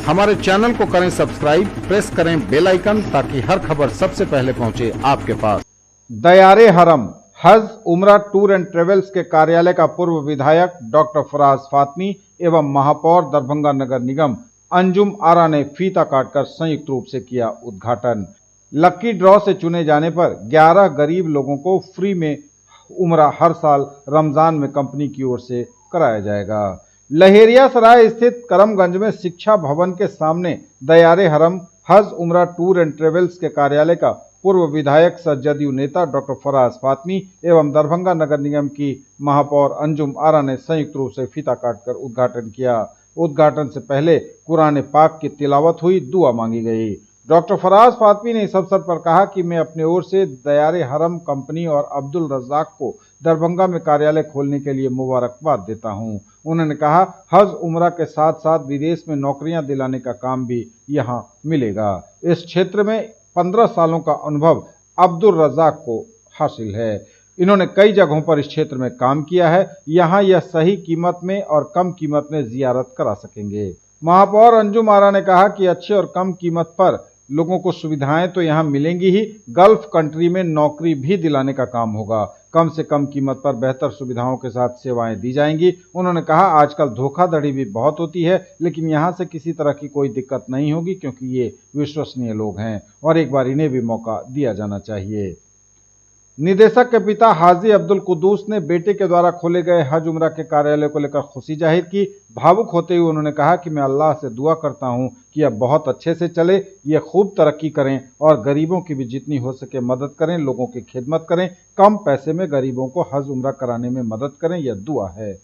हमारे चैनल को करें सब्सक्राइब, प्रेस करें बेल आइकन ताकि हर खबर सबसे पहले पहुंचे आपके पास। दयारे हरम हज उमरा टूर एंड ट्रेवल्स के कार्यालय का पूर्व विधायक डॉक्टर फराज फातमी एवं महापौर दरभंगा नगर निगम अंजुम आरा ने फीता काटकर संयुक्त रूप से किया उद्घाटन। लकी ड्रॉ से चुने जाने पर 11 गरीब लोगों को फ्री में उमरा हर साल रमजान में कंपनी की ओर से कराया जाएगा। लहेरियासराय स्थित करमगंज में शिक्षा भवन के सामने दयारे हरम हज उमरा टूर एंड ट्रेवल्स के कार्यालय का पूर्व विधायक जदयू नेता डॉक्टर फराज फातमी एवं दरभंगा नगर निगम की महापौर अंजुम आरा ने संयुक्त रूप से फीता काटकर उद्घाटन किया। उद्घाटन से पहले कुरान पाक की तिलावत हुई, दुआ मांगी गई। डॉक्टर फराज फातमी ने इस अवसर पर कहा कि मैं अपने ओर से दयारे हरम कंपनी और अब्दुल रज्जाक को दरभंगा में कार्यालय खोलने के लिए मुबारकबाद देता हूं। उन्होंने कहा हज उमरा के साथ साथ विदेश में नौकरियां दिलाने का काम भी यहां मिलेगा। इस क्षेत्र में 15 सालों का अनुभव अब्दुल रज्जाक को हासिल है। इन्होंने कई जगहों पर इस क्षेत्र में काम किया है। यहाँ यह सही कीमत में और कम कीमत में जियारत करा सकेंगे। महापौर अंजुम आरा ने कहा कि अच्छे और कम कीमत पर लोगों को सुविधाएं तो यहाँ मिलेंगी ही, गल्फ कंट्री में नौकरी भी दिलाने का काम होगा। कम से कम कीमत पर बेहतर सुविधाओं के साथ सेवाएं दी जाएंगी। उन्होंने कहा आजकल धोखाधड़ी भी बहुत होती है, लेकिन यहाँ से किसी तरह की कोई दिक्कत नहीं होगी क्योंकि ये विश्वसनीय लोग हैं और एक बार इन्हें भी मौका दिया जाना चाहिए। निदेशक के पिता हाजी अब्दुल कुद्दूस ने बेटे के द्वारा खोले गए हज उमरा के कार्यालय को लेकर खुशी जाहिर की। भावुक होते हुए उन्होंने कहा कि मैं अल्लाह से दुआ करता हूं कि यह बहुत अच्छे से चले, ये खूब तरक्की करें और गरीबों की भी जितनी हो सके मदद करें, लोगों की खिदमत करें, कम पैसे में गरीबों को हज उमरा कराने में मदद करें, यह दुआ है।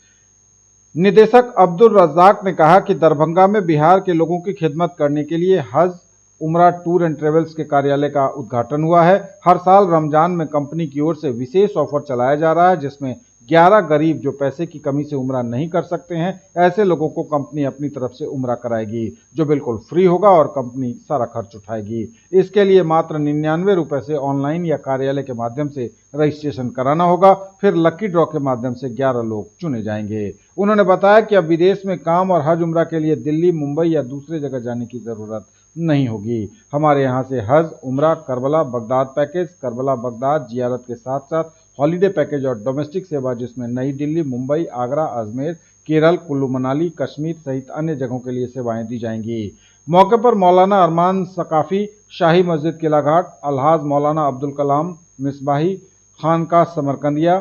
निदेशक अब्दुल रज्जाक ने कहा कि दरभंगा में बिहार के लोगों की खिदमत करने के लिए हज उमरा टूर एंड ट्रेवल्स के कार्यालय का उद्घाटन हुआ है। हर साल रमजान में कंपनी की ओर से विशेष ऑफर चलाया जा रहा है, जिसमें 11 गरीब जो पैसे की कमी से उमरा नहीं कर सकते हैं, ऐसे लोगों को कंपनी अपनी तरफ से उमरा कराएगी, जो बिल्कुल फ्री होगा और कंपनी सारा खर्च उठाएगी। इसके लिए मात्र 99 रुपए से ऑनलाइन या कार्यालय के माध्यम से रजिस्ट्रेशन कराना होगा। फिर लकी ड्रॉ के माध्यम से 11 लोग चुने जाएंगे। उन्होंने बताया कि अब विदेश में काम और हज उमरा के लिए दिल्ली, मुंबई या दूसरे जगह जाने की जरूरत नहीं होगी। हमारे यहाँ से हज उमरा Karbala Baghdad package, Karbala Baghdad जियारत के साथ साथ हॉलीडे पैकेज और डोमेस्टिक सेवा जिसमें नई दिल्ली, मुंबई, आगरा, अजमेर, केरल, कुल्लू मनाली, कश्मीर सहित अन्य जगहों के लिए सेवाएं दी जाएंगी। मौके पर मौलाना अरमान सकाफी, शाही मस्जिद किलाघाट, अलहाज मौलाना अब्दुल कलाम मिसबाही, खानका समरकंदिया,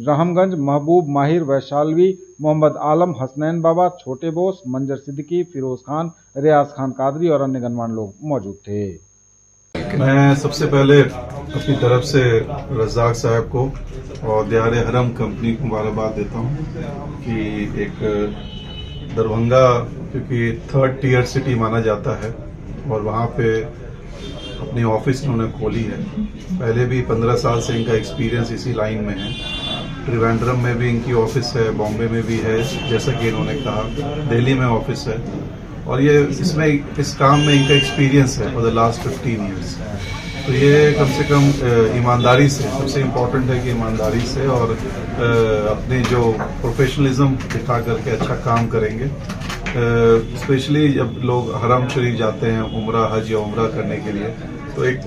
रहमगंज, महबूब माहिर वैशालवी, मोहम्मद आलम, हसनैन बाबा, छोटे बोस, मंजर सिद्दीकी, फिरोज खान, रियाज खान कादरी और अन्य गणमान्य लोग मौजूद थे। मैं सबसे पहले अपनी तरफ से रज़ाक साहब को और दयारे हरम कंपनी को मुबारकबाद देता हूँ कि एक दरभंगा क्योंकि 3rd टियर सिटी माना जाता है और वहाँ पे अपनी ऑफिस इन्होंने खोली है। पहले भी 15 साल से इनका एक्सपीरियंस इसी लाइन में है। त्रिवेंद्रम में भी इनकी ऑफिस है, बॉम्बे में भी है, जैसा कि इन्होंने कहा, दिल्ली में ऑफिस है और ये इसमें इस काम में इनका एक्सपीरियंस है फॉर द लास्ट 15 ईयर्स। तो ये कम से कम ईमानदारी से, सबसे इम्पोर्टेंट है कि ईमानदारी से और अपने जो प्रोफेशनलिज्म दिखा करके अच्छा काम करेंगे। स्पेशली जब लोग हरम शरीफ जाते हैं उमरा, हज या उमरा करने के लिए, तो एक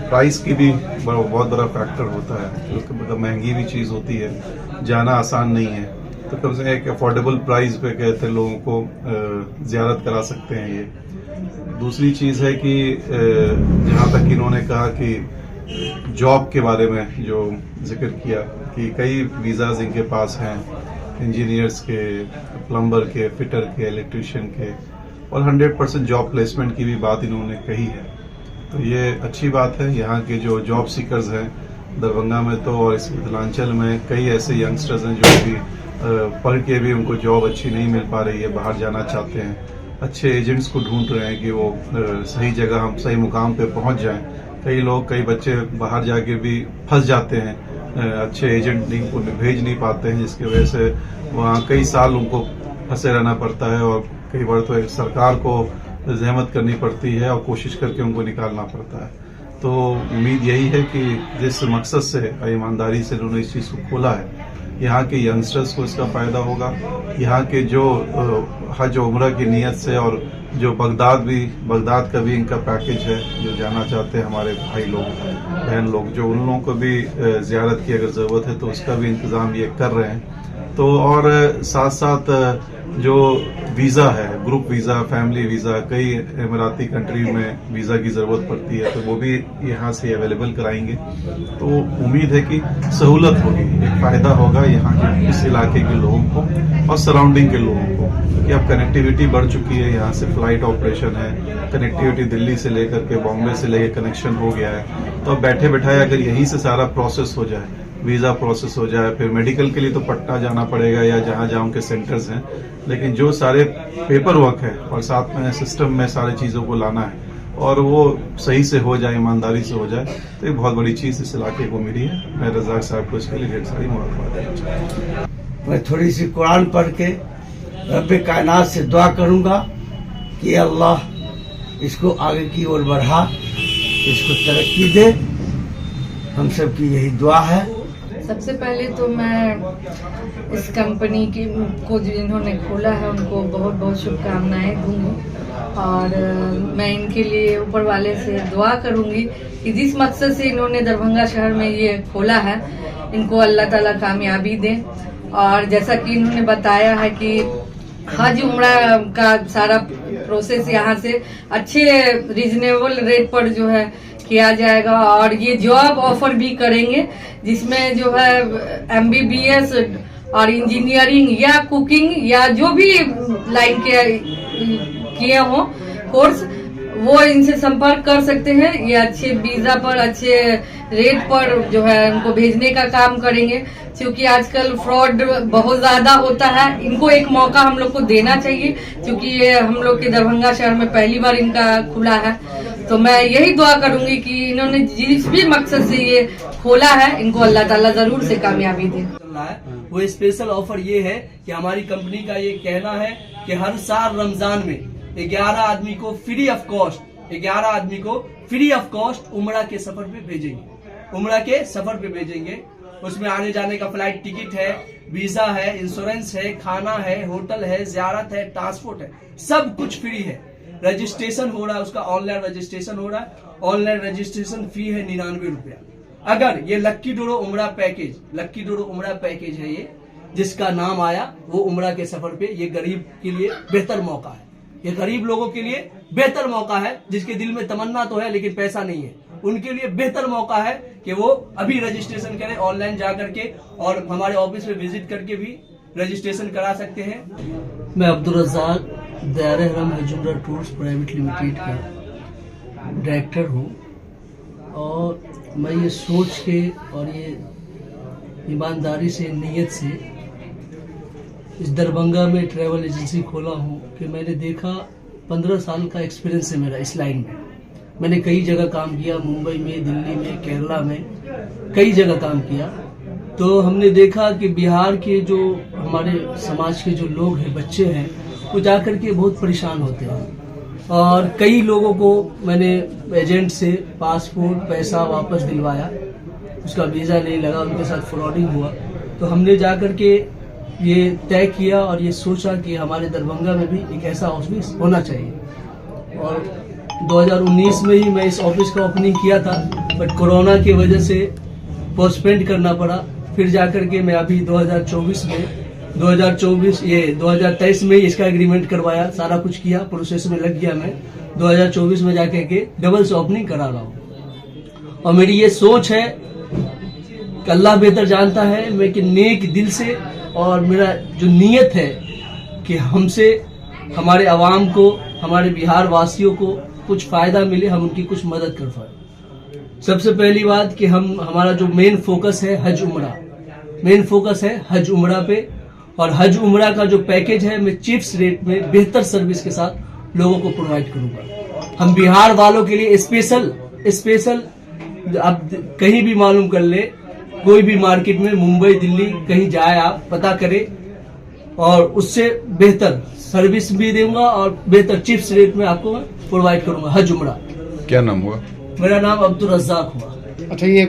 प्राइस की भी बहुत बड़ा फैक्टर होता है, क्योंकि मतलब महंगी भी चीज़ होती है, जाना आसान नहीं है। तो कम से कम एक अफोर्डेबल प्राइस पे कहते हैं लोगों को ज़ियारत करा सकते हैं ये। दूसरी चीज़ है कि जहाँ तक इन्होंने कहा कि जॉब के बारे में जो जिक्र किया कि कई वीज़ाज इनके पास हैं, इंजीनियर्स के, प्लम्बर के, फिटर के, इलेक्ट्रिशियन के, और 100% जॉब प्लेसमेंट की भी बात इन्होंने कही है। तो ये अच्छी बात है। यहाँ के जो जॉब सीकर्स हैं दरभंगा में तो और इस मिथिलांचल में कई ऐसे यंगस्टर्स हैं जो भी पढ़ के भी उनको जॉब अच्छी नहीं मिल पा रही है, बाहर जाना चाहते हैं, अच्छे एजेंट्स को ढूंढ रहे हैं कि वो सही जगह हम सही मुकाम पे पहुंच जाएं। कई बच्चे बाहर जाके भी फंस जाते हैं, अच्छे एजेंट उनको भेज नहीं पाते हैं, जिसकी वजह से वहाँ कई साल उनको फंसे रहना पड़ता है और कई बार तो सरकार को जहमत करनी पड़ती है और कोशिश करके उनको निकालना पड़ता है। तो उम्मीद यही है कि जिस मकसद से ईमानदारी से उन्होंने इस चीज़ को खोला है यहाँ के यंगस्टर्स को इसका फायदा होगा। यहाँ के जो हज उम्रा की नीयत से और जो बगदाद का भी इनका पैकेज है, जो जाना चाहते हैं हमारे भाई लोग बहन लोग, जो उन लोगों को भी ज़ियारत की अगर ज़रूरत है तो उसका भी इंतज़ाम ये कर रहे हैं। तो और साथ साथ जो वीज़ा है, ग्रुप वीज़ा, फैमिली वीज़ा, कई इमराती कंट्री में वीज़ा की ज़रूरत पड़ती है तो वो भी यहाँ से अवेलेबल कराएंगे। तो उम्मीद है कि सहूलत होगी, एक फ़ायदा होगा यहाँ के इस इलाके के लोगों को और सराउंडिंग के लोगों को, कि अब कनेक्टिविटी बढ़ चुकी है। यहाँ से फ्लाइट ऑपरेशन है, कनेक्टिविटी दिल्ली से लेकर के बॉम्बे से लेकर कनेक्शन हो गया है। तो अब बैठे बैठाए अगर यहीं से सारा प्रोसेस हो जाए, वीज़ा प्रोसेस हो जाए, फिर मेडिकल के लिए तो पटना जाना पड़ेगा या जहाँ जहाँ उनके सेंटर्स हैं, लेकिन जो सारे पेपर वर्क है और साथ में सिस्टम में सारी चीज़ों को लाना है और वो सही से हो जाए, ईमानदारी से हो जाए, तो एक बहुत बड़ी चीज़ इस इलाके को मिली है। मैं रज़ाक साहब को इसके लिए ढेर सारी मुबारकबाद देना चाहता हूँ। मैं थोड़ी सी कुरान पढ़ के रब्बे कायनात से दुआ करूँगा कि अल्लाह इसको आगे की ओर बढ़ा, इसको तरक्की दे। हम सब की यही दुआ है। सबसे पहले तो मैं इस कंपनी को जिन्होंने खोला है उनको बहुत बहुत शुभकामनाएं दूंगी और मैं इनके लिए ऊपर वाले से दुआ करूंगी कि जिस मकसद से इन्होंने दरभंगा शहर में ये खोला है इनको अल्लाह ताला कामयाबी दे। और जैसा कि इन्होंने बताया है कि हज उम्रा का सारा प्रोसेस यहाँ से अच्छे रीजनेबल रेट पर जो है किया जाएगा और ये जॉब ऑफर भी करेंगे जिसमें जो है MBBS और इंजीनियरिंग या कुकिंग या जो भी लाइन के किए हों कोर्स, वो इनसे संपर्क कर सकते हैं। ये अच्छे वीजा पर अच्छे रेट पर जो है उनको भेजने का काम करेंगे, क्योंकि आजकल फ्रॉड बहुत ज्यादा होता है। इनको एक मौका हम लोग को देना चाहिए, क्योंकि ये हम लोग के दरभंगा शहर में पहली बार इनका खुला है। तो मैं यही दुआ करूंगी कि इन्होंने जिस भी मकसद से ये खोला है इनको अल्लाह ताला जरूर से कामयाबी दे। वो स्पेशल ऑफर ये है कि हमारी कंपनी का ये कहना है कि हर साल रमजान में 11 आदमी को फ्री ऑफ कॉस्ट उमरा के सफर पे भेजेंगे। उसमें आने जाने का फ्लाइट टिकट है, वीजा है, इंश्योरेंस है, खाना है, होटल है, ज़ियारत है, ट्रांसपोर्ट है, सब कुछ फ्री है। रजिस्ट्रेशन हो रहा है, उसका ऑनलाइन रजिस्ट्रेशन हो रहा है। ऑनलाइन रजिस्ट्रेशन फी है 99 रुपया। अगर ये लक्की डोरो उमरा पैकेज है, ये जिसका नाम आया वो उमरा के सफर पे, ये गरीब के लिए बेहतर मौका है। ये गरीब लोगों के लिए बेहतर मौका है, जिसके दिल में तमन्ना तो है लेकिन पैसा नहीं है, उनके लिए बेहतर मौका है कि वो अभी रजिस्ट्रेशन करें ऑनलाइन जा करके, और हमारे ऑफिस में विजिट करके भी रजिस्ट्रेशन करा सकते हैं। मैं अब्दुल रज़ाक दायरे हरम हज उम्रा टूर्स प्राइवेट लिमिटेड का डायरेक्टर हूँ और मैं ये सोच के और ये ईमानदारी से, नीयत से इस दरभंगा में ट्रैवल एजेंसी खोला हूँ कि मैंने देखा 15 साल का एक्सपीरियंस है मेरा इस लाइन में। मैंने कई जगह काम किया, मुंबई में, दिल्ली में, केरला में, कई जगह काम किया। तो हमने देखा कि बिहार के जो हमारे समाज के जो लोग हैं, बच्चे हैं, वो जाकर के बहुत परेशान होते हैं और कई लोगों को मैंने एजेंट से पासपोर्ट पैसा वापस दिलवाया, उसका वीज़ा नहीं लगा, उनके साथ फ्रॉडिंग हुआ। तो हमने जाकर के ये तय किया और ये सोचा कि हमारे दरभंगा में भी एक ऐसा ऑफिस होना चाहिए। और 2019 में ही मैं इस ऑफिस का ओपनिंग किया था, बट कोरोना की वजह से पोस्टपोन करना पड़ा। फिर जाकर के मैं अभी 2023 में इसका एग्रीमेंट करवाया, सारा कुछ किया, प्रोसेस में लग गया। मैं 2024 में जाकर के डबल से ओपनिंग करा रहा हूँ और मेरी ये सोच है कि अल्लाह बेहतर जानता है, मैं कि नेक दिल से और मेरा जो नीयत है कि हमसे हमारे आवाम को, हमारे बिहार वासियों को कुछ फायदा मिले, हम उनकी कुछ मदद कर पाए। सबसे पहली बात कि हमारा जो मेन फोकस है हज उम्रा पे, और हज उम्रा का जो पैकेज है मैं चीप्स रेट में बेहतर सर्विस के साथ लोगों को प्रोवाइड करूंगा। हम बिहार वालों के लिए स्पेशल आप कहीं भी मालूम कर ले, कोई भी मार्केट में, मुंबई, दिल्ली, कहीं जाए आप पता करें, और उससे बेहतर सर्विस भी दूंगा और बेहतर चिप्स रेट में आपको प्रोवाइड करूंगा हज उम्रा। क्या नाम हुआ? मेरा नाम अब्दुल रज़ाक हुआ। अच्छा, ये